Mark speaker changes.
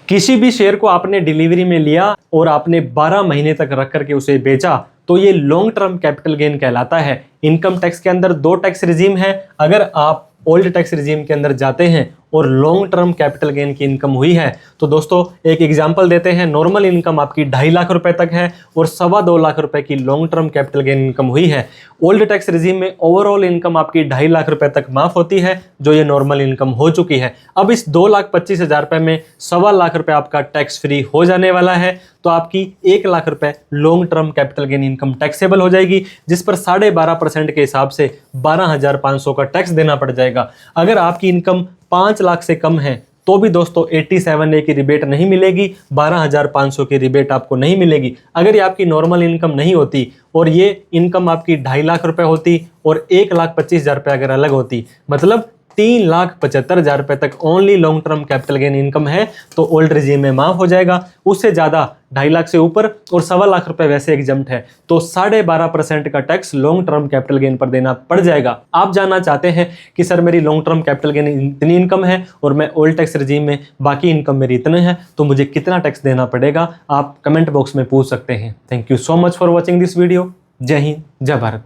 Speaker 1: किसी भी शेयर को आपने डिलीवरी में लिया और आपने 12 महीने तक रख करके उसे बेचा तो ये लॉन्ग टर्म कैपिटल गेन कहलाता है। इनकम टैक्स के अंदर दो टैक्स रिजीम है। अगर आप ओल्ड टैक्स रिजीम के अंदर जाते हैं और लॉन्ग टर्म कैपिटल गेन की इनकम हुई है तो दोस्तों एक एग्जांपल देते हैं। नॉर्मल इनकम आपकी 2.5 लाख रुपए तक है और 2.25 लाख रुपए की long term capital gain income हुई है। ओल्ड टैक्स रिजीम में ओवरऑल इनकम आपकी 2.5 लाख रुपए तक माफ होती है, जो ये नॉर्मल इनकम हो चुकी है। अब इस 2,25,000 रुपए में 2.25 लाख रुपए आपका टैक्स फ्री हो जाने वाला है, तो आपकी 1 लाख रुपए long term capital gain income taxable हो जाएगी, जिस पर 12.5% के हिसाब से 12,500 का टैक्स देना पड़ जाएगा। अगर आपकी इनकम 5 लाख से कम है तो भी दोस्तों 87A की रिबेट नहीं मिलेगी, 12,500 की रिबेट आपको नहीं मिलेगी। अगर ये आपकी नॉर्मल इनकम नहीं होती और ये इनकम आपकी 2.5 लाख रुपए होती और 1,25,000 रुपए अगर अलग होती, मतलब 3,75,000 रुपए तक only long term capital gain income है, तो ओल्ड रिजीम में माफ हो जाएगा। उससे ज्यादा 2.5 लाख से ऊपर और 2.25 लाख रुपए वैसे एग्जम्प्ट है, तो 12.5% का tax long term capital gain पर देना पड़ जाएगा। आप जानना चाहते हैं कि सर मेरी लॉन्ग टर्म कैपिटल गेन इतनी इनकम है और मैं ओल्ड टैक्स रिजीम में बाकी इनकम मेरी इतने हैं, तो मुझे कितना टैक्स देना पड़ेगा? आप कमेंट बॉक्स में पूछ सकते हैं। Thank you so much for watching this video. जय हिंद, जय भारत।